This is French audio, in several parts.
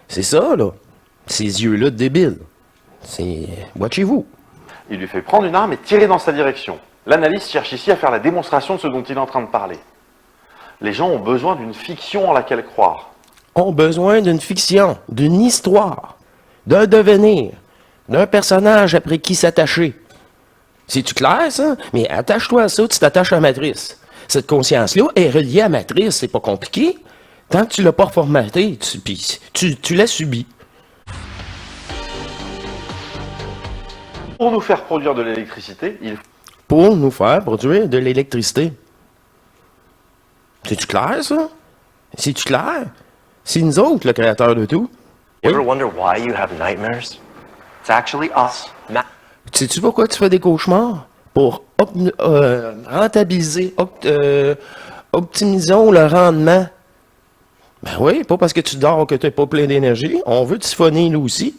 C'est ça, là. Ces yeux-là de débiles. C'est... Watchez-vous. Il lui fait prendre une arme et tirer dans sa direction. L'analyste cherche ici à faire la démonstration de ce dont il est en train de parler. Les gens ont besoin d'une fiction en laquelle croire. Ont besoin d'une fiction, d'une histoire, d'un devenir, d'un personnage après qui s'attacher. C'est-tu clair, ça? Mais attache-toi à ça, tu t'attaches à la matrice. Cette conscience-là est reliée à la matrice, c'est pas compliqué. Tant que tu l'as pas formaté, tu l'as subi. Pour nous faire produire de l'électricité, il Pour nous faire produire de l'électricité. C'est-tu clair, ça? C'est-tu clair? C'est nous autres, le créateur de tout. You ever wonder why you have nightmares? It's actually us. Sais-tu pourquoi tu fais des cauchemars? Pour rentabiliser, optimisons le rendement. Ben oui, pas parce que tu dors que tu n'es pas plein d'énergie. On veut siphonner, nous aussi.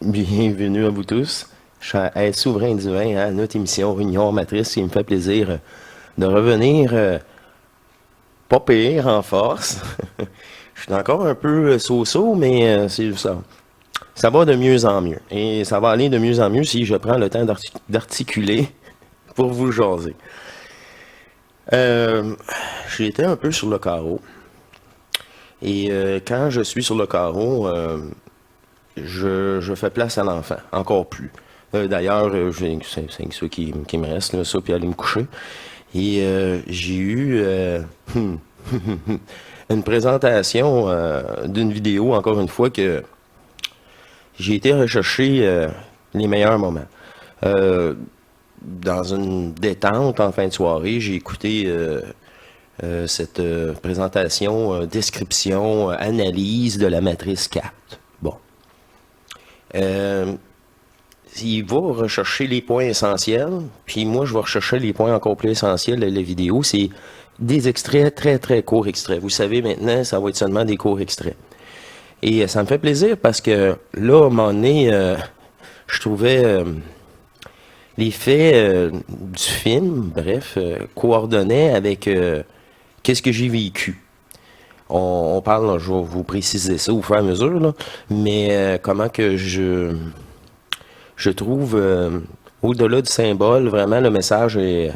Bienvenue à vous tous. Je suis à Souverain Divin, à notre émission Réunion Matrice. Il me fait plaisir de revenir pas pire en force. Je suis encore un peu so-so, mais c'est ça. Ça va de mieux en mieux. Et ça va aller de mieux en mieux si je prends le temps d'articuler pour vous jaser. J'ai été un peu sur le carreau. Et quand je suis sur le carreau, je fais place à l'enfant, encore plus. D'ailleurs, c'est ça qui me reste, là, ça, puis aller me coucher. Et j'ai eu une présentation d'une vidéo, encore une fois, que j'ai été rechercher les meilleurs moments. Dans une détente en fin de soirée, j'ai écouté cette présentation, description, analyse de la matrice 4. Bon. Il va rechercher les points essentiels, puis moi je vais rechercher les points encore plus essentiels de la vidéo. C'est des extraits, très très courts extraits. Vous savez maintenant, ça va être seulement des courts extraits. Et ça me fait plaisir parce que là, à un moment donné, je trouvais les faits du film, bref, coordonnaient avec qu'est-ce que j'ai vécu. On parle, je vais vous préciser ça au fur et à mesure, là, mais comment que je trouve, au-delà du symbole, vraiment le message est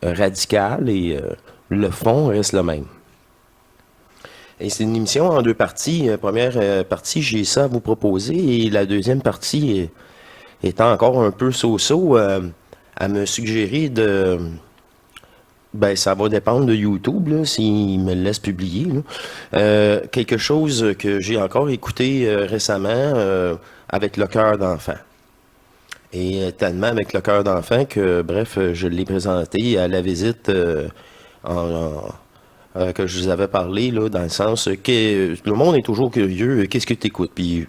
radical et le fond reste le même. Et c'est une émission en deux parties. Première partie, j'ai ça à vous proposer, et la deuxième partie étant encore un peu so-so, à me suggérer de... Ben, ça va dépendre de YouTube, là, s'il me le laisse publier, là. Quelque chose que j'ai encore écouté récemment avec le cœur d'enfant. Et tellement avec le cœur d'enfant que, bref, je l'ai présenté à la visite que je vous avais parlé, là, dans le sens que le monde est toujours curieux. Qu'est-ce que tu écoutes? Puis,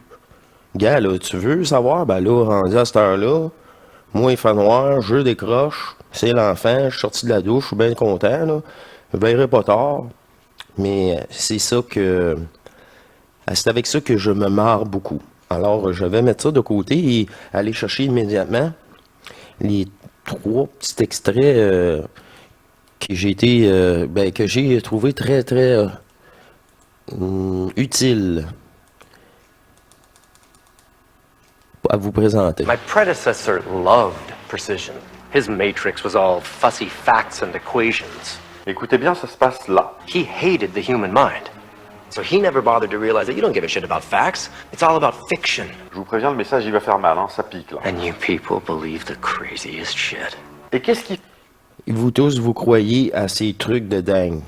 gars, là, tu veux savoir? Ben là, rendu à cette heure-là, moi, il fait noir, je décroche, c'est l'enfant, je suis sorti de la douche, je suis bien content, là. Je verrai pas tard. Mais c'est ça que... C'est avec ça que je me marre beaucoup. Alors, je vais mettre ça de côté et aller chercher immédiatement les 3 petits extraits que j'ai trouvé très, très utiles à vous présenter. My predecessor loved precision. His matrix was all fussy facts and equations. Écoutez bien, ça se passe là. He hated the human mind. So he never bothered to realize that you don't give a shit about facts. It's all about fiction. Je vous préviens, le message, il va faire mal, hein, ça pique, là. And you people believe the craziest shit. Et qu'est-ce qui... Vous tous, vous croyez à ces trucs de dingue.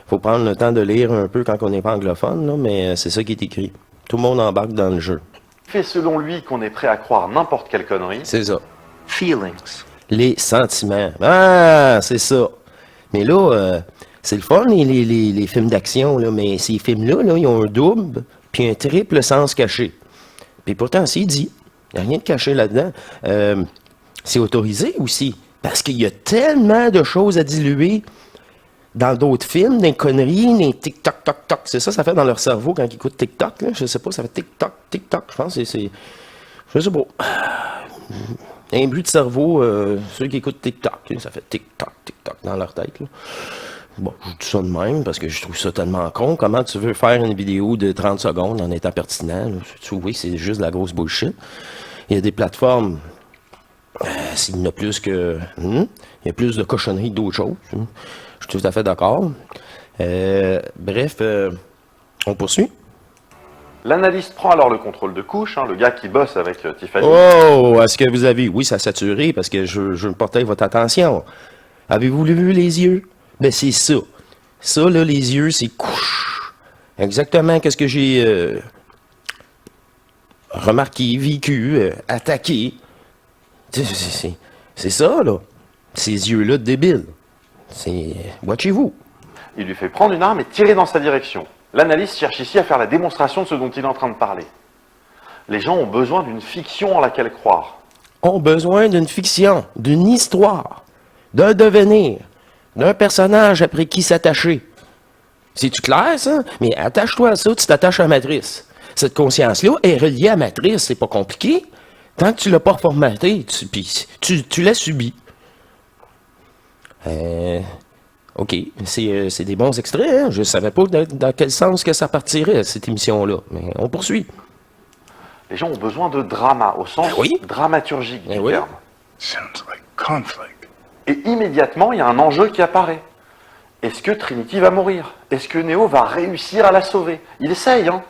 Faut prendre le temps de lire un peu quand on n'est pas anglophone, là, mais c'est ça qui est écrit. Tout le monde embarque dans le jeu. fait selon lui qu'on est prêt à croire n'importe quelle connerie? C'est ça. Feelings. Les sentiments. Ah, c'est ça. Mais là, C'est le fun, les films d'action, là, mais ces films-là, là, ils ont un double puis un triple sens caché. Puis pourtant, c'est dit. Il n'y a rien de caché là-dedans. C'est autorisé aussi, parce qu'il y a tellement de choses à diluer dans d'autres films, des conneries, des tic-toc, toc, toc. C'est ça fait dans leur cerveau quand ils écoutent tic-toc. Là. Je sais pas, ça fait tic-toc, tic-toc. Je pense que c'est... Je sais pas. Un bruit de cerveau, ceux qui écoutent tic-toc, ça fait tic-toc, tic-toc dans leur tête. Là. Bon, je dis ça de même parce que je trouve ça tellement con. Comment tu veux faire une vidéo de 30 secondes en étant pertinent? Là? Oui, c'est juste de la grosse bullshit. Il y a des plateformes, s'il y en a plus que... il y a plus de cochonneries que d'autres choses. Je suis tout à fait d'accord. Bref, on poursuit. L'analyste prend alors le contrôle de couche, le gars qui bosse avec Tiffany. Oh, est-ce que vous avez... Oui, ça a saturé parce que je me portais votre attention. Avez-vous vu les yeux? Ben, c'est ça. Ça, là, les yeux, c'est couche. Exactement qu'est-ce que j'ai remarqué, vécu, attaqué. C'est ça, là. Ces yeux-là de débile. C'est... Watchez-vous. Il lui fait prendre une arme et tirer dans sa direction. L'analyste cherche ici à faire la démonstration de ce dont il est en train de parler. Les gens ont besoin d'une fiction en laquelle croire. Ont besoin d'une fiction, d'une histoire, d'un devenir, d'un personnage après qui s'attacher. C'est-tu clair, ça? Mais attache-toi à ça, tu t'attaches à Matrice. Cette conscience-là est reliée à Matrice, c'est pas compliqué. Tant que tu l'as pas reformaté, tu l'as subi. OK, c'est des bons extraits, hein? Je savais pas dans quel sens que ça partirait, cette émission-là. Mais on poursuit. Les gens ont besoin de drama, au sens dramaturgique du terme. Sounds like conflict. Et immédiatement, il y a un enjeu qui apparaît. Est-ce que Trinity va mourir? Est-ce que Neo va réussir à la sauver? Il essaye, hein?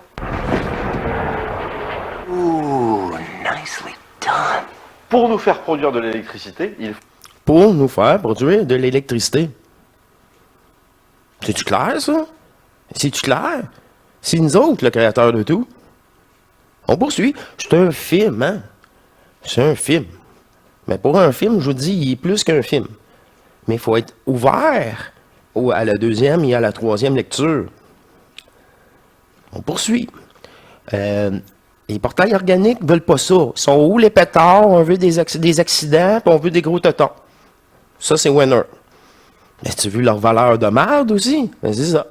Ooh, nicely done. Pour nous faire produire de l'électricité, Pour nous faire produire de l'électricité. C'est-tu clair, ça? C'est-tu clair? C'est nous autres, le créateur de tout. On poursuit. C'est un film, hein? C'est un film. Mais pour un film, je vous dis, il est plus qu'un film. Mais il faut être ouvert à la deuxième et à la troisième lecture. On poursuit. Les portails organiques veulent pas ça. Ils sont où les pétards? On veut des accidents, puis on veut des gros totons. Ça, c'est winner. Mais tu as vu leur valeur de merde aussi? Ben, c'est ça.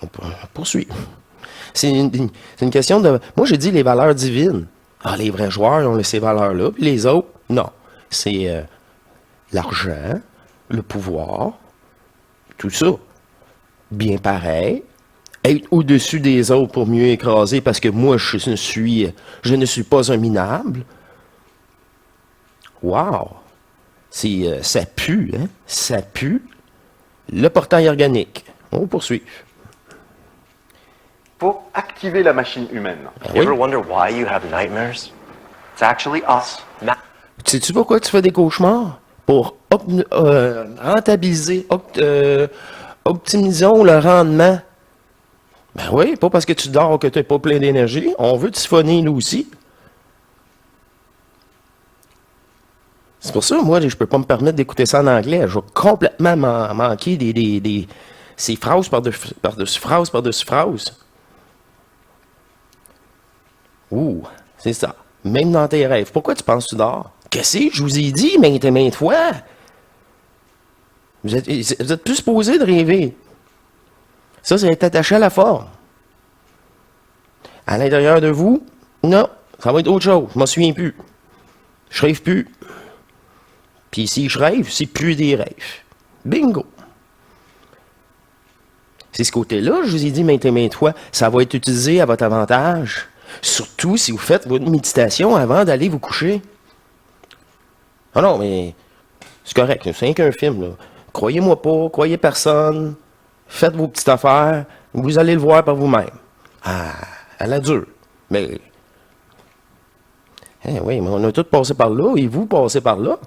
On poursuit. C'est une question de... Moi, j'ai dit les valeurs divines. Ah, les vrais joueurs ont ces valeurs-là, puis les autres, non. C'est l'argent, le pouvoir, tout ça. Bien pareil. Être au-dessus des autres pour mieux écraser parce que moi, je ne suis pas un minable. Wow! Ça pue, hein? Ça pue. Le portail organique. On poursuit. faut activer la machine humaine. You ever wonder why you have nightmares? It's actually us. Sais-tu pourquoi tu fais des cauchemars? Pour rentabiliser, optimisons le rendement. Ben oui, pas parce que tu dors que tu n'es pas plein d'énergie. On veut te siphonner, nous aussi. C'est pour ça, moi, je peux pas me permettre d'écouter ça en anglais. Je vais complètement manquer ces phrases par-dessus phrases par-dessus phrases. Ouh, c'est ça. Même dans tes rêves. Pourquoi tu penses que tu dors? Qu'est-ce que je vous ai dit maintes et maintes fois? Vous êtes plus supposé de rêver. Ça, c'est être attaché à la forme. À l'intérieur de vous, non, ça va être autre chose. Je m'en souviens plus. Je rêve plus. Puis si je rêve, c'est plus des rêves. Bingo! C'est ce côté-là, je vous ai dit maintes et maintes fois, ça va être utilisé à votre avantage. Surtout si vous faites votre méditation avant d'aller vous coucher. Ah non, mais c'est correct, c'est qu'un film, là. Croyez-moi pas, croyez personne, faites vos petites affaires, vous allez le voir par vous-même. Ah, à la dure. Mais, oui, mais on a tous passé par là, et vous passez par là.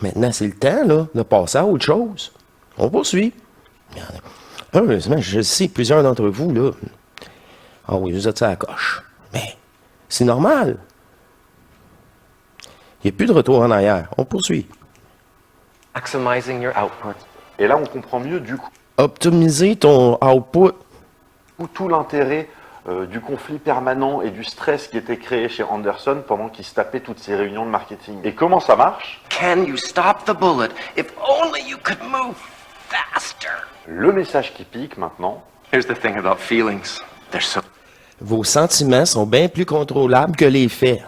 Maintenant, c'est le temps, là, de passer à autre chose. On poursuit. Heureusement, je sais, plusieurs d'entre vous, là, ah oui, vous êtes à la coche. Mais, c'est normal. Il n'y a plus de retour en arrière. On poursuit. Maximizing your output Et là, on comprend mieux du coup Optimiser ton output. tout l'intérêt du conflit permanent et du stress qui était créé chez Anderson pendant qu'il se tapait toutes ces réunions de marketing. Et comment ça marche? Can you stop the bullet? If only you could move faster. Le message qui pique maintenant, Here's the thing about feelings. They're so Vos sentiments sont bien plus contrôlables que les faits.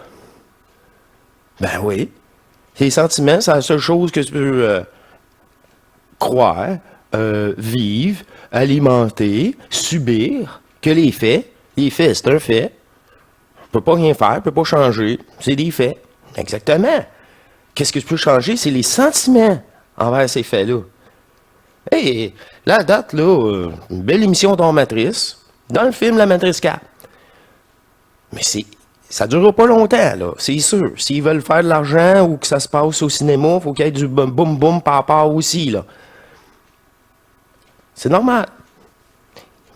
Ben oui. Les sentiments, c'est la seule chose que tu peux croire, vivre, alimenter, subir, que les faits. Les faits, c'est un fait. Je peux pas rien faire, je peux pas changer. C'est des faits. Exactement. Qu'est-ce que tu peux changer? C'est les sentiments envers ces faits-là. Hey, là, à date, là, une belle émission dans Matrice, dans le film La Matrice 4. Mais ça durera pas longtemps, là, c'est sûr. S'ils veulent faire de l'argent ou que ça se passe au cinéma, il faut qu'il y ait du boum-boum par rapport aussi, là. C'est normal.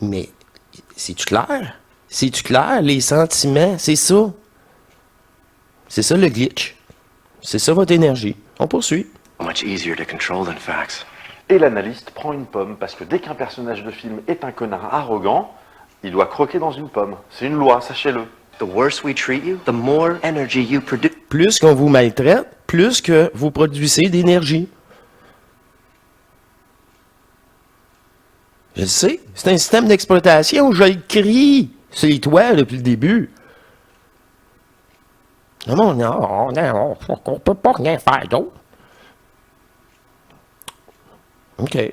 Mais, c'est-tu clair? C'est-tu clair? Les sentiments, c'est ça. C'est ça le glitch. C'est ça votre énergie. On poursuit. much easier to control than facts. et l'analyste prend une pomme, parce que dès qu'un personnage de film est un connard arrogant, il doit croquer dans une pomme. C'est une loi, sachez-le. The worse we treat you, the more energy you produce. Plus qu'on vous maltraite, plus que vous produisez d'énergie. Je le sais, c'est un système d'exploitation, je le crie. C'est toi depuis le début. Non, on peut pas rien faire d'autre. OK.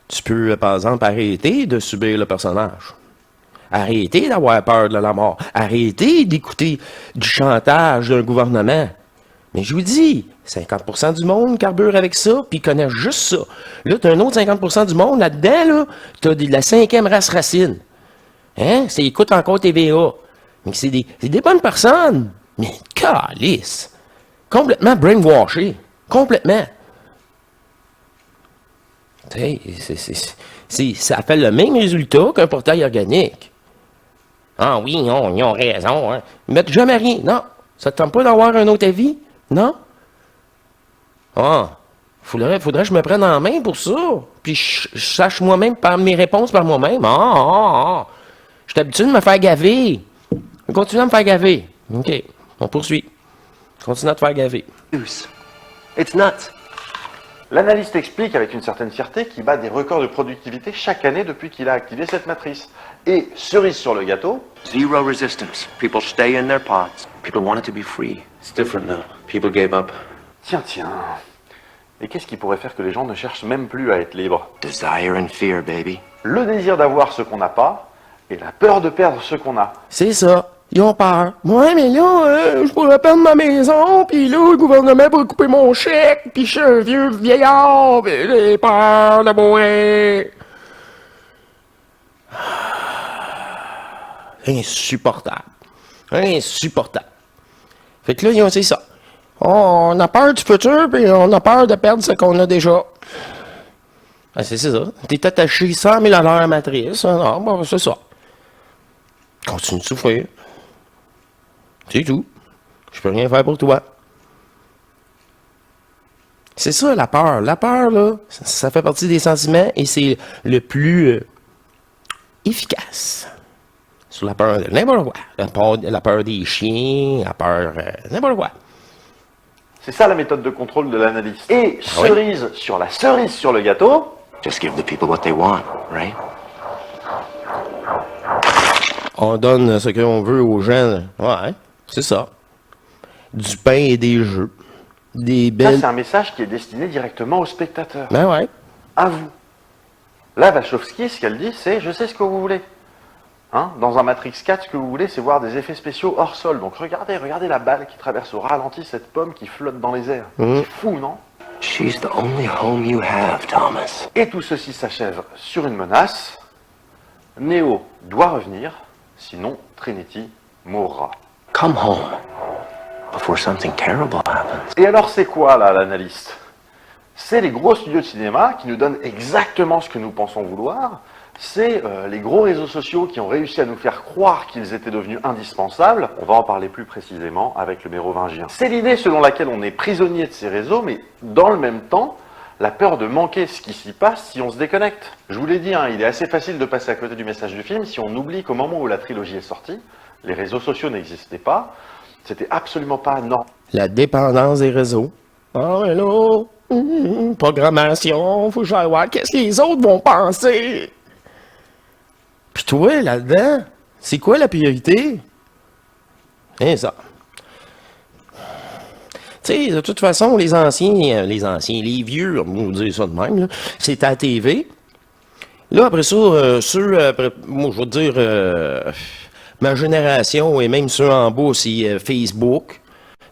Tu peux, par exemple, arrêter de subir le personnage. Arrêtez d'avoir peur de la mort. Arrêtez d'écouter du chantage d'un gouvernement. Mais je vous dis, 50% du monde carbure avec ça, puis ils connaissent juste ça. Là, t'as un autre 50% du monde là-dedans, là, t'as de la 5e race racine. Hein? Ça écoute encore TVA. Mais c'est des bonnes personnes. Mais calice. Complètement brainwashé. Complètement. Tu sais, ça fait le même résultat qu'un portail organique. Ah oui, ils ont raison. Hein. Ils mettent jamais rien. Non. Ça te tente pas d'avoir un autre avis? Non? Ah. Faudrait que je me prenne en main pour ça. Puis je sache moi-même par mes réponses par moi-même. Je suis habitué de me faire gaver. Je continue à me faire gaver. OK. On poursuit. Continue à te faire gaver. It's nuts. L'analyste explique avec une certaine fierté qu'il bat des records de productivité chaque année depuis qu'il a activé cette matrice. Et cerise sur le gâteau, Zero resistance. People stay in their pots. People wanted to be free. It's different now. People gave up. tiens. Et qu'est-ce qui pourrait faire que les gens ne cherchent même plus à être libres? Desire and fear, baby. Le désir d'avoir ce qu'on n'a pas et la peur de perdre ce qu'on a. C'est ça. Ils ont peur. Ouais, mais là, je pourrais perdre ma maison, puis là, le gouvernement va couper mon chèque, puis je suis un vieux vieillard, puis j'ai peur de mourir. Insupportable. Insupportable. Fait que là, ils ont dit ça. Oh, on a peur du futur, puis on a peur de perdre ce qu'on a déjà. Ben, c'est ça. T'es attaché 100 000 à l'heure à matrice. Non, bon, c'est ça. Continue de souffrir. C'est tout. Je peux rien faire pour toi. C'est ça, la peur. La peur, là, ça fait partie des sentiments et c'est le plus efficace. Sur la peur de n'importe quoi. La peur des chiens, la peur n'importe quoi. C'est ça la méthode de contrôle de l'analyste. Et oui. cerise sur la cerise sur le gâteau, Just give the people what they want, right? On donne ce qu'on veut aux gens. Ouais, c'est ça. Du pain et des jeux. Des ça belles... c'est un message qui est destiné directement aux spectateurs. Ben ouais. À vous. Là, Wachowski, ce qu'elle dit, c'est « je sais ce que vous voulez ». Hein, dans un Matrix 4, ce que vous voulez, c'est voir des effets spéciaux hors sol. Donc regardez la balle qui traverse au ralenti cette pomme qui flotte dans les airs. C'est fou, non? She's the only home you have, Thomas. Et tout ceci s'achève sur une menace. Neo doit revenir, sinon Trinity mourra. Come home before something terrible happens. Et alors c'est quoi là l'analyste? C'est les gros studios de cinéma qui nous donnent exactement ce que nous pensons vouloir, c'est les gros réseaux sociaux qui ont réussi à nous faire croire qu'ils étaient devenus indispensables. On va en parler plus précisément avec le mérovingien. C'est l'idée selon laquelle on est prisonnier de ces réseaux, mais dans le même temps, la peur de manquer ce qui s'y passe si on se déconnecte. Je vous l'ai dit, hein, il est assez facile de passer à côté du message du film si on oublie qu'au moment où la trilogie est sortie, les réseaux sociaux n'existaient pas, c'était absolument pas normal. La dépendance des réseaux. Ah, mais là, programmation, faut que j'aille voir qu'est-ce que les autres vont penser. Puis toi, là-dedans, c'est quoi la priorité? C'est ça. Tu sais, de toute façon, les les vieux, on va dire ça de même, là, c'était à la TV. Là, après ça, moi, je vais te dire, ma génération et même ceux en bas, c'est Facebook.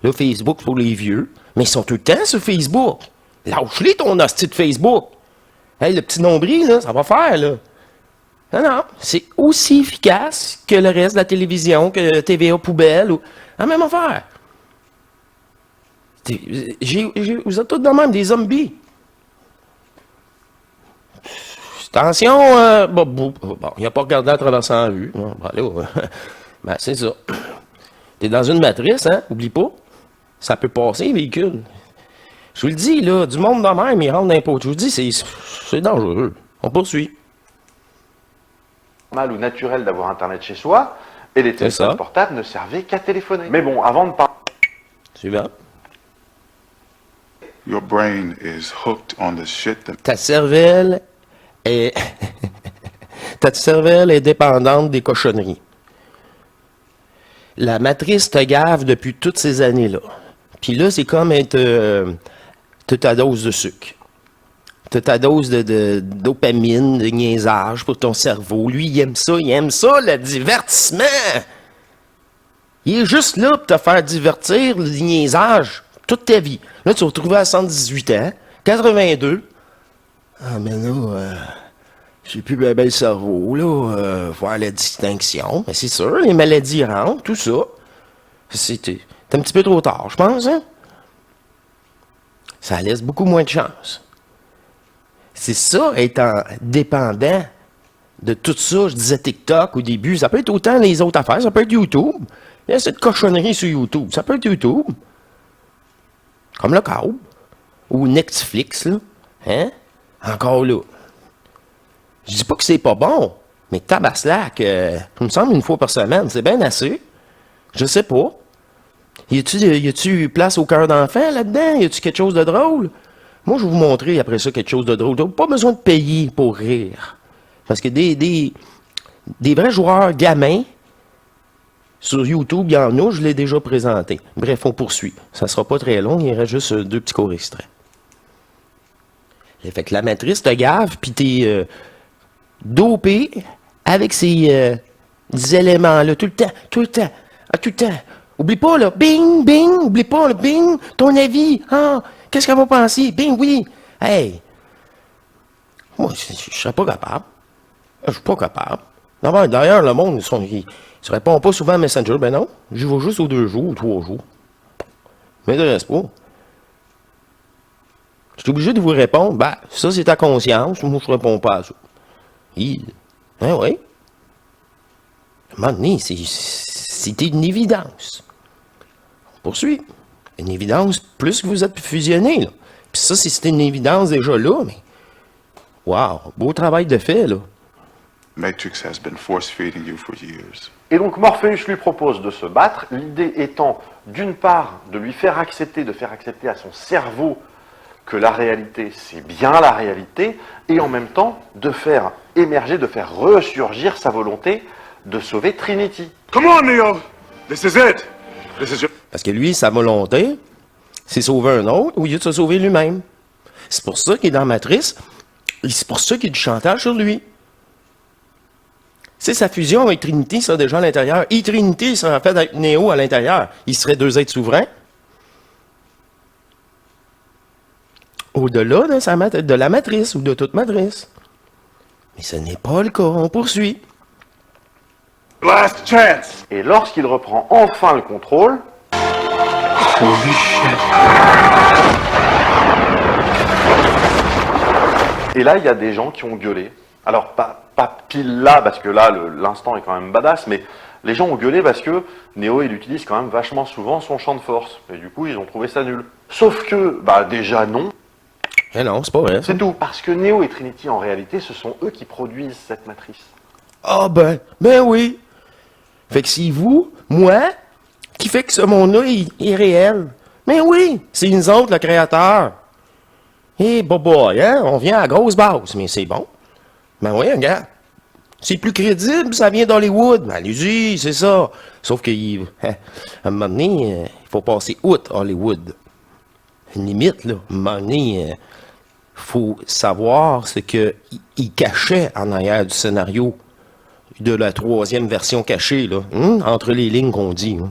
Là, Facebook, c'est pour les vieux. Mais ils sont tout le temps sur Facebook. Lâche-les ton hostie de Facebook. Hey, le petit nombril, là, ça va faire, là. Non, non, c'est aussi efficace que le reste de la télévision, que TVA poubelle ou la même affaire. Vous êtes tous de même des zombies. Attention, bon, il n'a pas regardé à travers sa rue. Bon, là, ben, c'est ça. T'es dans une matrice, hein? Oublie pas. Ça peut passer, véhicule. Je vous le dis, là, du monde de même, il rentre dans les pots. Je vous le dis, c'est dangereux. On poursuit. Normal ou naturel d'avoir Internet chez soi, et les téléphones portables ne servaient qu'à téléphoner. Mais bon, avant de parler... Suivant. Your brain is hooked on the shit that Ta cervelle est... Ta cervelle est dépendante des cochonneries. La matrice te gave depuis toutes ces années-là. Puis là, c'est comme être... t'as ta dose de sucre. T'as ta dose de dopamine, de niaisage pour ton cerveau. Lui, il aime ça, le divertissement. Il est juste là pour te faire divertir, le niaisage, toute ta vie. Là, tu vas te retrouver à 118 ans, 82. Ah, mais là, j'ai plus bien le cerveau, là, voir la distinction. Mais c'est sûr, les maladies rentrent, tout ça. T'es un petit peu trop tard, je pense, hein? Ça laisse beaucoup moins de chance. C'est ça, étant dépendant de tout ça. Je disais TikTok au début. Ça peut être autant les autres affaires. Ça peut être YouTube. Il y a cette cochonnerie sur YouTube. Ça peut être YouTube. Comme le câble. Ou Netflix, là. Hein? Encore là. Je dis pas que c'est pas bon. Mais tabaslac, il me semble une fois par semaine. C'est bien assez. Je sais pas. Y a-tu place au cœur d'enfant là-dedans? Y a-tu quelque chose de drôle? Moi, je vais vous montrer après ça quelque chose de drôle. Donc, pas besoin de payer pour rire. Parce que des vrais joueurs gamins, sur YouTube, il y en a, je l'ai déjà présenté. Bref, on poursuit. Ça sera pas très long, il y aura juste 2 petits courts extraits. Fait que la matrice te gave, puis t'es dopé avec ces éléments-là, tout le temps. Oublie pas, là, bing, bing, oublie pas, là, bing, ton avis, ah, qu'est-ce qu'elle va penser? Bing, oui. Hey, moi, je serais pas capable. Je suis pas capable. D'ailleurs, le monde, ils se répondent pas souvent à Messenger. Ben non, j'y vais juste aux 2 jours ou 3 jours. M'intéresse pas. Je suis obligé de vous répondre. Ben, ça, c'est ta conscience. Moi, je réponds pas à ça. Ben oui. À un moment donné, c'est une évidence. On poursuit. Une évidence, plus que vous êtes fusionnés, là. Puis ça, c'est une évidence déjà là, mais... Wow, beau travail de fait, là. Matrix has been force-feeding you for years. Et donc Morpheus lui propose de se battre, l'idée étant, d'une part, de lui faire accepter, à son cerveau que la réalité, c'est bien la réalité, et en même temps, de faire émerger, de faire ressurgir sa volonté de sauver Trinity. Come on, Neo! This is it! This is your... Parce que lui, sa volonté, c'est sauver un autre au lieu de se sauver lui-même. C'est pour ça qu'il est dans la matrice, et c'est pour ça qu'il y a du chantage sur lui. C'est sa fusion avec Trinity, ça, déjà à l'intérieur. Et Trinity serait en fait avec Neo à l'intérieur. Ils seraient 2 êtres souverains. Au-delà de la matrice ou de toute matrice. Mais ce n'est pas le cas. On poursuit. last chance! Et lorsqu'il reprend enfin le contrôle... Holy shit. Et là, il y a des gens qui ont gueulé. Alors, pas pas pile là, parce que là, l'instant est quand même badass, mais les gens ont gueulé parce que Neo, il utilise quand même vachement souvent son champ de force. Et du coup, ils ont trouvé ça nul. Sauf que, bah déjà non, Mais non, c'est pas vrai. c'est tout. Parce que Neo et Trinity, en réalité, ce sont eux qui produisent cette matrice. Ah ben oui. Fait que c'est vous, moi, qui fait que ce monde-là est réel. Mais oui, c'est nous autres, le créateur. Eh, boy, hein, on vient à grosse base, mais c'est bon. Ben oui, regarde. C'est plus crédible, ça vient d'Hollywood. Ben allez-y, c'est ça. Sauf qu'à un moment donné, il faut passer outre Hollywood. Une limite, là. À un moment donné, faut savoir ce qu'il cachait en arrière du scénario de la 3e version cachée, là. Entre les lignes qu'on dit. Hein.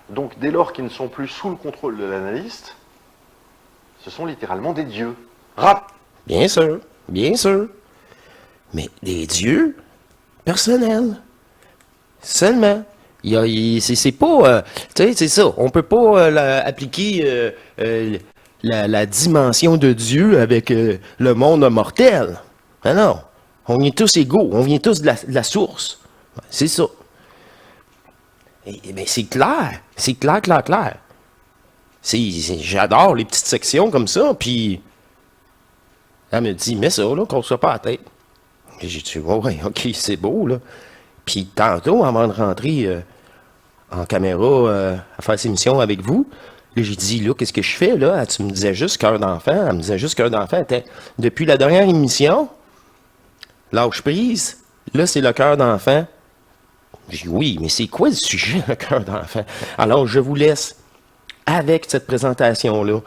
Donc, dès lors qu'ils ne sont plus sous le contrôle de l'analyste, ce sont littéralement des dieux. Bien sûr, bien sûr. Mais des dieux personnels. Seulement. C'est pas... tu sais, c'est ça. On peut pas appliquer la dimension de Dieu avec le monde mortel. Ah non. On est tous égaux. On vient tous de la source. C'est ça. Mais c'est clair. C'est clair. J'adore les petites sections comme ça, puis elle me dit, mets ça, là, qu'on ne soit pas à la tête. Et j'ai dit, ouais, ok, c'est beau, là. Puis tantôt, avant de rentrer en caméra à faire cette émission avec vous, là, j'ai dit, là, qu'est-ce que je fais, là? Tu me disais juste cœur d'enfant. Elle me disait juste cœur d'enfant. Depuis la dernière émission, lâche prise, là, c'est le cœur d'enfant. J'ai dit, oui, mais c'est quoi le sujet, le cœur d'enfant? Alors, je vous laisse avec cette présentation-là.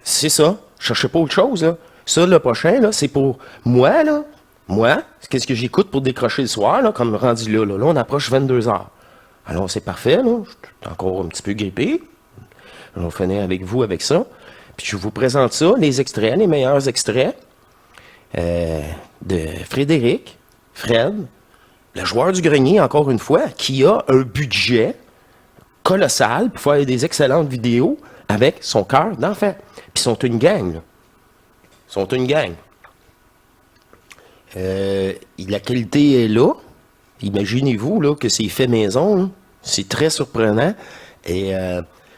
C'est ça. Cherchez pas autre chose, là. Ça, le prochain, là, c'est pour moi, là. Moi, qu'est-ce que j'écoute pour décrocher le soir, là, comme rendu là. Là, on approche 22h. Alors, c'est parfait, là. Je suis encore un petit peu grippé. On va finir avec vous avec ça. Puis, je vous présente ça, les extraits, les meilleurs extraits de Fred, le joueur du grenier, encore une fois, qui a un budget colossal pour faire des excellentes vidéos avec son cœur d'enfant. Puis ils sont une gang, là. Ils sont une gang. La qualité est là. Imaginez-vous là, que c'est fait maison. Là. C'est très surprenant. Et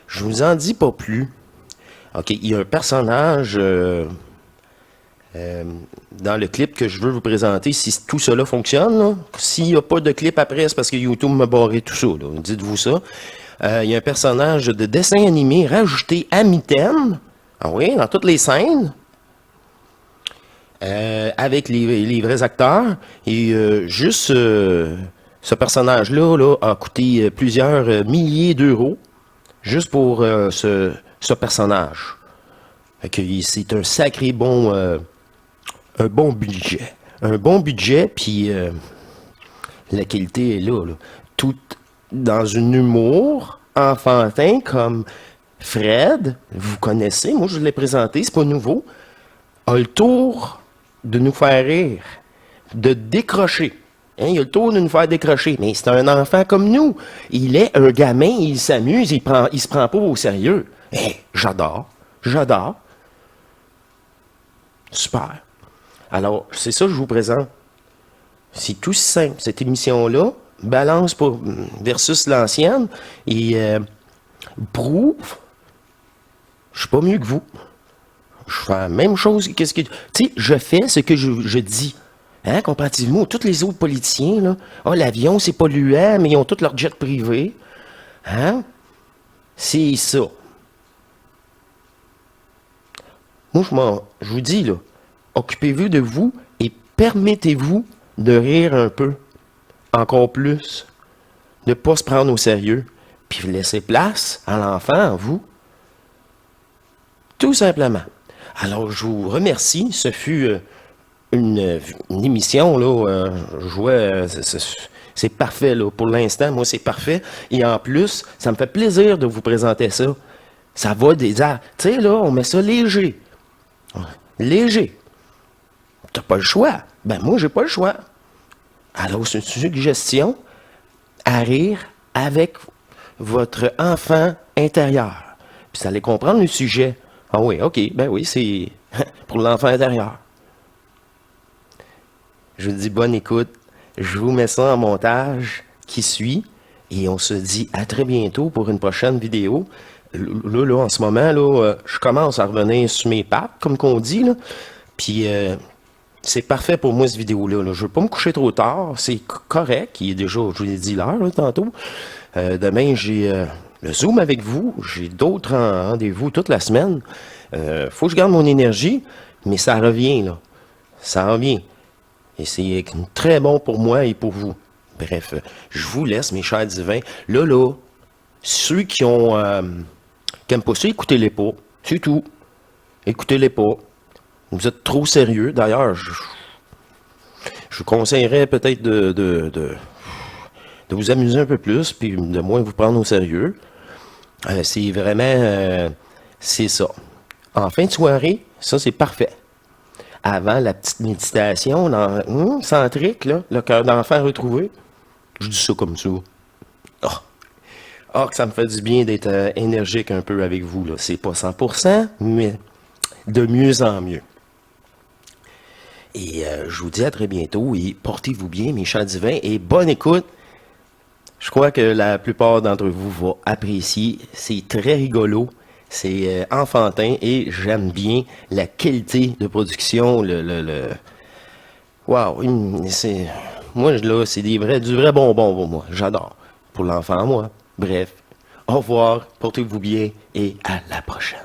je vous en dis pas plus. OK, il y a un personnage dans le clip que je veux vous présenter, si tout cela fonctionne. Là. S'il n'y a pas de clip après, c'est parce que YouTube m'a barré tout ça. Là. Dites-vous ça. Il y a un personnage de dessin animé rajouté à mi-thème. Ah oui, dans toutes les scènes. Avec les vrais acteurs. Et juste ce personnage-là là, a coûté plusieurs milliers d'euros juste pour ce personnage. Fait que c'est un sacré bon un bon budget. Un bon budget, puis la qualité est là. Tout dans un humour enfantin comme Fred, vous connaissez, moi je l'ai présenté, c'est pas nouveau, a le tour de nous faire rire, de décrocher. Hein, il a le tour de nous faire décrocher, mais c'est un enfant comme nous. Il est un gamin, il s'amuse, il se prend pas au sérieux. Hey, j'adore. Super. Alors, c'est ça que je vous présente. C'est tout simple, cette émission-là, balance versus l'ancienne, et prouve, je suis pas mieux que vous. Je fais la même chose que ce que... Tu sais, je fais ce que je dis. Hein, comparativement à tous les autres politiciens, là. Ah, l'avion, c'est polluant, mais ils ont tous leur jet privé. Hein? C'est ça. Moi, je vous dis, là, occupez-vous de vous et permettez-vous de rire un peu. Encore plus. De ne pas se prendre au sérieux. Puis laisser place à l'enfant, en vous. Tout simplement. Alors, je vous remercie. Ce fut une émission, là. Je vois, c'est parfait, là. Pour l'instant, moi, c'est parfait. Et en plus, ça me fait plaisir de vous présenter ça. Ça va déjà. Tu sais, là, on met ça léger. Léger. T'as pas le choix. Ben, moi, j'ai pas le choix. Alors, c'est une suggestion à rire avec votre enfant intérieur. Puis, ça allait comprendre le sujet. Ah oui, OK. Ben oui, c'est pour l'enfant intérieur. je vous dis bonne écoute. Je vous mets ça en montage qui suit. Et on se dit à très bientôt pour une prochaine vidéo. Là, en ce moment, là, je commence à revenir sur mes pattes, comme qu'on dit, là. Puis, c'est parfait pour moi, cette vidéo-là. Là. Je veux pas me coucher trop tard. C'est correct. Il est déjà, je vous l'ai dit l'heure, là, tantôt. Demain, j'ai le Zoom avec vous. J'ai d'autres rendez-vous toute la semaine. Faut que je garde mon énergie, mais ça revient, là. Ça revient. Et c'est très bon pour moi et pour vous. Bref, je vous laisse, mes chers divins. Là, ceux qui aiment pas ça, écoutez-les pas. C'est tout. Écoutez-les pas. Vous êtes trop sérieux. D'ailleurs, je vous conseillerais peut-être de vous amuser un peu plus, puis de moins vous prendre au sérieux. C'est vraiment... c'est ça. En fin de soirée, ça, c'est parfait. Avant la petite méditation centrique, là, le cœur d'enfant retrouvé. Je dis ça comme ça. Oh, que ça me fait du bien d'être énergique un peu avec vous, là. C'est pas 100%, mais de mieux en mieux. Et je vous dis à très bientôt et portez-vous bien, mes chers divins, et bonne écoute. Je crois que la plupart d'entre vous vont apprécier. C'est très rigolo. C'est enfantin et j'aime bien la qualité de production, Wow, c'est... Moi, là, c'est du vrai bonbon pour moi. J'adore. Pour l'enfant, moi. Bref. Au revoir, portez-vous bien et à la prochaine.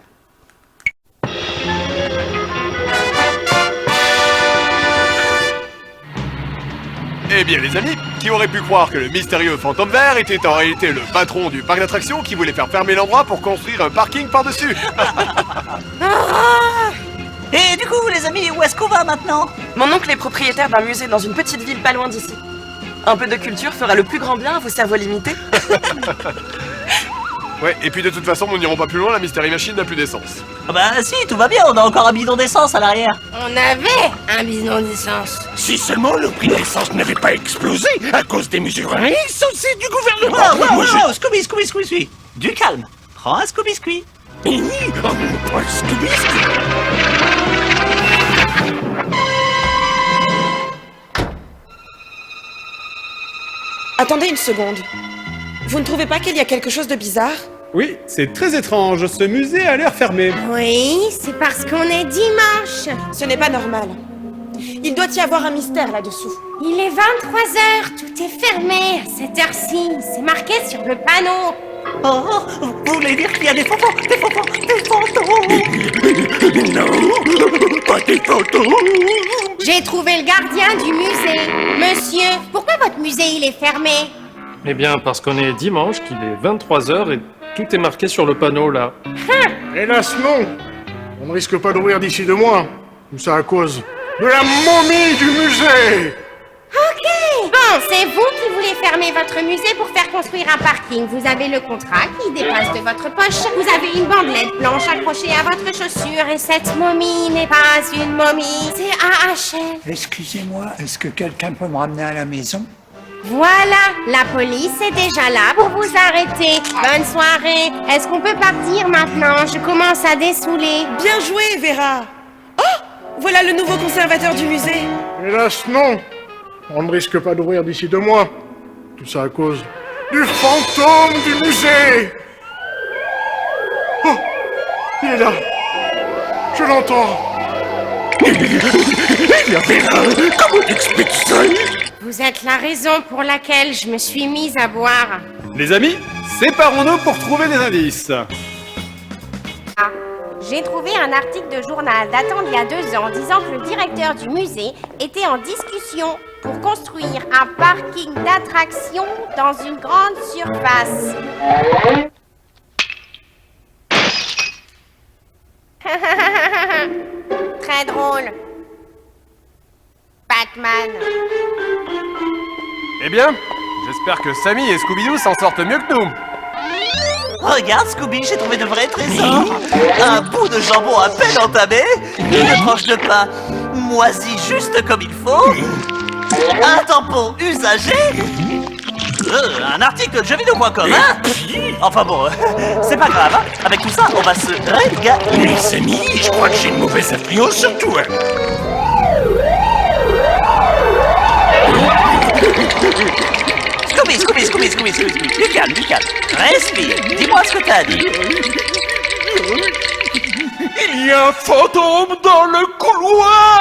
Eh bien les amis, qui aurait pu croire que le mystérieux fantôme vert était en réalité le patron du parc d'attractions qui voulait faire fermer l'endroit pour construire un parking par-dessus. Et du coup, les amis, où est-ce qu'on va maintenant? Mon oncle est propriétaire d'un musée dans une petite ville pas loin d'ici. Un peu de culture fera le plus grand bien à vos cerveaux limités. Ouais, et puis de toute façon, nous n'irons pas plus loin, la Mystery Machine n'a plus d'essence. Ah bah si, tout va bien, on a encore un bidon d'essence à l'arrière. On avait un bidon d'essence. Si seulement le prix de l'essence n'avait pas explosé à cause des mesures insensées du gouvernement. Wow, Scooby. Du calme. Prends un Scooby. Attendez une seconde. Vous ne trouvez pas qu'il y a quelque chose de bizarre? Oui, c'est très étrange. Ce musée a l'air fermé. Oui, c'est parce qu'on est dimanche. Ce n'est pas normal. Il doit y avoir un mystère là-dessous. Il est 23h, tout est fermé à cette heure-ci. C'est marqué sur le panneau. Oh, vous voulez dire qu'il y a des fantômes? Non, pas des fantômes. J'ai trouvé le gardien du musée. Monsieur, pourquoi votre musée il est fermé? Eh bien, parce qu'on est dimanche, qu'il est 23h et tout est marqué sur le panneau, là. Hélas, non. On ne risque pas d'ouvrir d'ici 2 mois. Tout ça à cause de la momie du musée. Ok. Bon, c'est vous qui voulez fermer votre musée pour faire construire un parking. Vous avez le contrat qui dépasse de votre poche. Vous avez une bandelette blanche accrochée à votre chaussure. Et cette momie n'est pas une momie. C'est AHL. Excusez-moi, est-ce que quelqu'un peut me ramener à la maison? Voilà, la police est déjà là pour vous arrêter. Bonne soirée. Est-ce qu'on peut partir maintenant? Je commence à dessouler. Bien joué, Vera. Oh, voilà le nouveau conservateur du musée. Hélas, non. On ne risque pas d'ouvrir d'ici 2 mois. Tout ça à cause du fantôme du musée. Oh, il est là. Je l'entends. Comment t'expliques ça? Vous êtes la raison pour laquelle je me suis mise à boire. Les amis, séparons-nous pour trouver des indices. Ah, j'ai trouvé un article de journal datant d'il y a 2 ans disant que le directeur du musée était en discussion pour construire un parking d'attractions dans une grande surface. Très drôle. Batman. Eh bien, j'espère que Sammy et Scooby-Doo s'en sortent mieux que nous. Regarde, Scooby, j'ai trouvé de vrais trésors. Un bout de jambon à peine entamé, une tranche de pain moisie juste comme il faut, un tampon usagé, un article de jeuxvideo.com, hein. Enfin bon, c'est pas grave, hein. Avec tout ça, on va se régaler. Mais Sammy, je crois que j'ai une mauvaise influence sur toi. Scooby. Du calme. Respire. Dis-moi ce que t'as dit. Il y a un fantôme dans le couloir!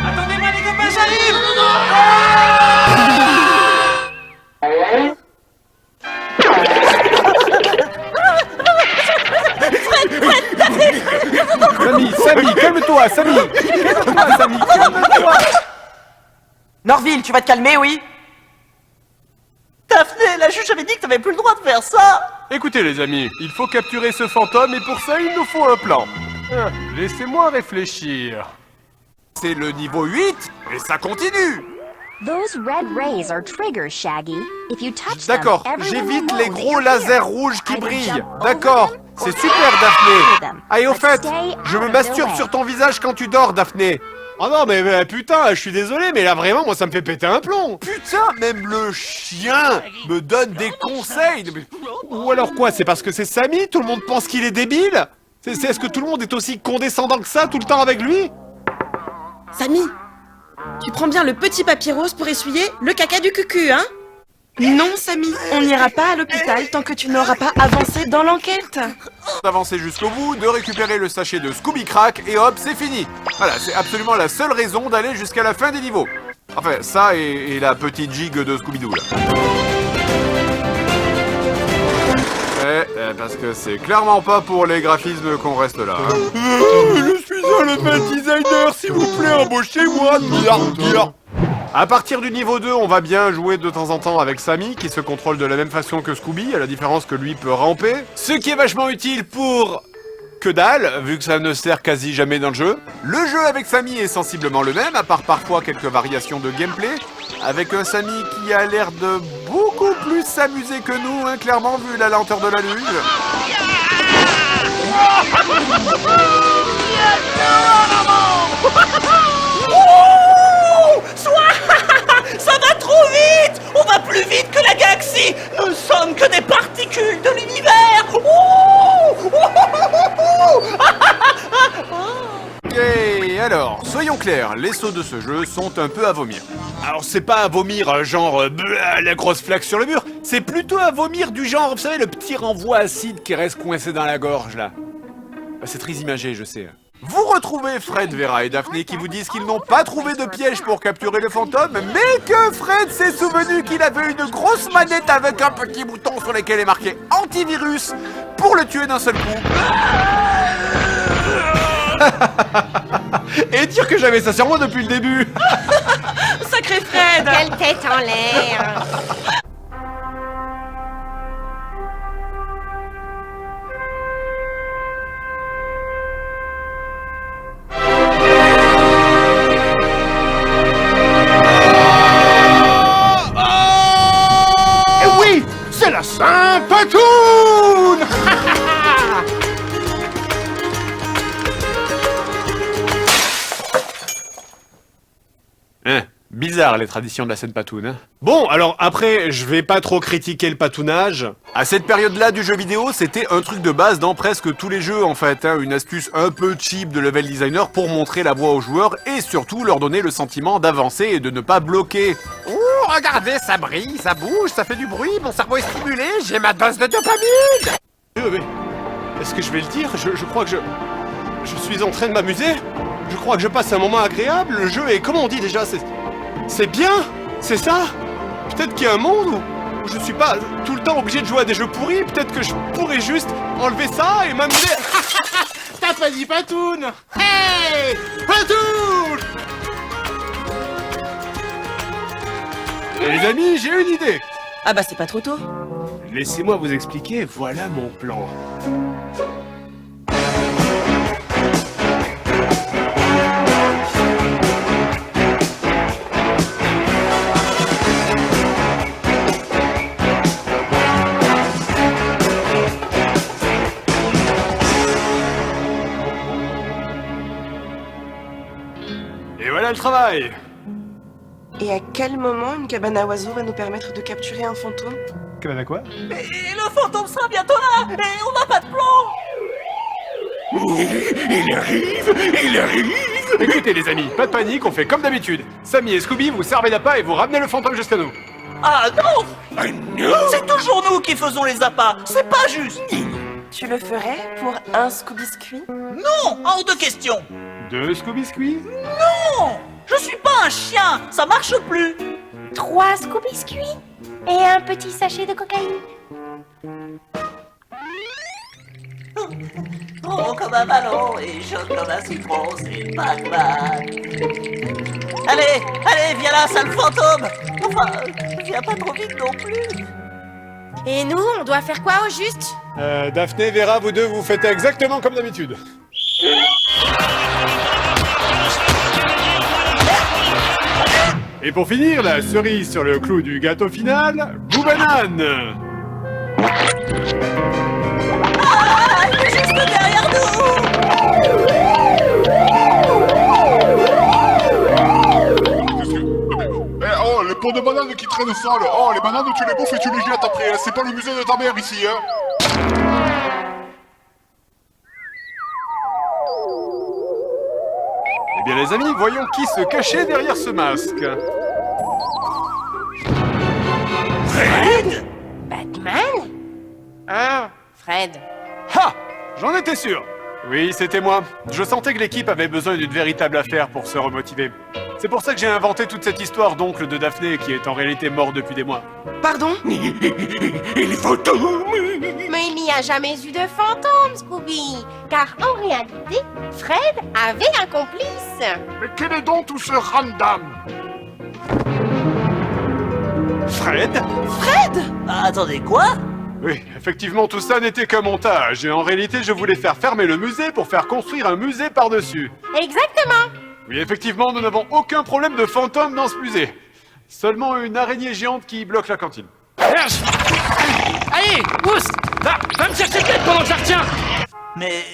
Attendez-moi les copains, j'arrive. Samy, calme-toi, Samy. Calme-toi. Norville, tu vas te calmer, oui? Daphné, la juge avait dit que t'avais plus le droit de faire ça. Écoutez les amis, il faut capturer ce fantôme et pour ça il nous faut un plan. Laissez-moi réfléchir. C'est le niveau 8 et ça continue. Those red rays are triggers, Shaggy. If you touch them, D'accord, everyone j'évite will les know gros they're lasers here. rouges qui Either brillent. jump over D'accord, them c'est or super climb Daphné. over them. Ah et au But fait, stay je me out of their masturbe way. sur ton visage quand tu dors Daphné. Oh non mais putain, je suis désolé mais là vraiment moi ça me fait péter un plomb. Putain, même le chien me donne des conseils. Ou alors quoi, c'est parce que c'est Samy, tout le monde pense qu'il est débile? Est-ce que tout le monde est aussi condescendant que ça tout le temps avec lui? Samy, tu prends bien le petit papier rose pour essuyer le caca du cucu, hein? Non, Samy, on n'ira pas à l'hôpital tant que tu n'auras pas avancé dans l'enquête. D'avancer jusqu'au bout, de récupérer le sachet de Scooby Crack et hop, c'est fini. Voilà, c'est absolument la seule raison d'aller jusqu'à la fin des niveaux. Enfin, ça et la petite gigue de Scooby-Doo là. Parce que c'est clairement pas pour les graphismes qu'on reste là. Je suis un level designer, s'il vous plaît, embauchez-moi. À partir du niveau 2, on va bien jouer de temps en temps avec Samy, qui se contrôle de la même façon que Scooby, à la différence que lui peut ramper. Ce qui est vachement utile pour... que dalle, vu que ça ne sert quasi jamais dans le jeu. Le jeu avec Samy est sensiblement le même, à part parfois quelques variations de gameplay, avec un Samy qui a l'air de beaucoup plus s'amuser que nous, hein, clairement, vu la lenteur de la luge. Ça va trop vite. On va plus vite que la galaxie. Nous sommes que des particules de l'univers. Et alors, soyons clairs, les sauts de ce jeu sont un peu à vomir. Alors c'est pas à vomir genre la grosse flaque sur le mur, c'est plutôt à vomir du genre, vous savez, le petit renvoi acide qui reste coincé dans la gorge là. C'est très imagé, je sais. Vous retrouvez Fred, Vera et Daphné qui vous disent qu'ils n'ont pas trouvé de piège pour capturer le fantôme, mais que Fred s'est souvenu qu'il avait une grosse manette avec un petit bouton sur lequel est marqué antivirus pour le tuer d'un seul coup. Et dire que j'avais ça sur moi depuis le début. Sacré Fred! Quelle tête en l'air! Et oui, c'est la Saint-Patoune. Bizarre les traditions de la scène patoune, hein. Bon, alors après, je vais pas trop critiquer le patounage. À cette période-là du jeu vidéo, c'était un truc de base dans presque tous les jeux en fait, hein, une astuce un peu cheap de level designer pour montrer la voie aux joueurs et surtout leur donner le sentiment d'avancer et de ne pas bloquer. Oh, regardez, ça brille, ça bouge, ça fait du bruit, mon cerveau est stimulé, j'ai ma dose de dopamine. Mais est-ce que je vais le dire? Je crois que je suis en train de m'amuser. Je crois que je passe un moment agréable. Le jeu est, comment on dit déjà, c'est bien. C'est ça. Peut-être qu'il y a un monde où je suis pas tout le temps obligé de jouer à des jeux pourris. Peut-être que je pourrais juste enlever ça et m'amuser. T'as pas dit Patoune? Hey, Patoune! Les amis, j'ai une idée. Ah bah c'est pas trop tôt. Laissez-moi vous expliquer, voilà mon plan. Et voilà le travail. Et à quel moment une cabane à oiseaux va nous permettre de capturer un fantôme? Cabane à quoi? Mais le fantôme sera bientôt là et on n'a pas de plan. Il arrive. Écoutez les amis, pas de panique, on fait comme d'habitude. Sammy et Scooby, vous servez d'appât et vous ramenez le fantôme jusqu'à nous. Ah non! Ah non! C'est toujours nous qui faisons les appâts, c'est pas juste. Tu le ferais pour un Scooby-Squee? Non, hors de question. 2 Scooby-Squee? Non, je suis pas un chien, ça marche plus. 3 Scooby-Squee et un petit sachet de cocaïne. Gros comme un ballon et chaud comme un citron, c'est Pac-Man. Allez, viens là, sale fantôme. Enfin, viens pas trop vite non plus. Et nous, on doit faire quoi au juste? Daphné, Vera, vous deux, vous faites exactement comme d'habitude. Et pour finir, la cerise sur le clou du gâteau final, Boubanane. Ah, il est juste derrière nous. Oh, les pots de bananes qui traînent au sol. Oh, les bananes, tu les bouffes et tu les jettes après. C'est pas le musée de ta mère ici, hein. Eh bien les amis, voyons qui se cachait derrière ce masque. Fred? Batman? Hein? Fred. Ha! J'en étais sûr. Oui, c'était moi. Je sentais que l'équipe avait besoin d'une véritable affaire pour se remotiver. C'est pour ça que j'ai inventé toute cette histoire d'oncle de Daphné qui est en réalité mort depuis des mois. Pardon? Et les fantômes? Mais il n'y a jamais eu de fantôme, Scooby. Car en réalité, Fred avait un complice. Mais quel est donc tout ce random? Fred? Ah, attendez, quoi? Oui, effectivement, tout ça n'était qu'un montage. Et en réalité, je voulais faire fermer le musée pour faire construire un musée par-dessus. Exactement. Oui, effectivement, nous n'avons aucun problème de fantôme dans ce musée. Seulement une araignée géante qui bloque la cantine. Allez, pousse! Va me chercher tête pendant que je retiens! Mais...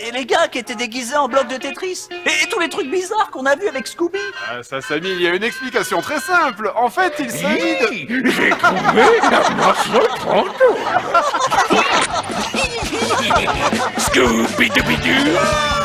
Et les gars qui étaient déguisés en blocs de Tetris? Et tous les trucs bizarres qu'on a vus avec Scooby? Ah, ça, Samy, il y a une explication très simple. En fait, il s'agit de... J'ai trouvé un morceau de fantôme! Scooby-Dooby-Doo!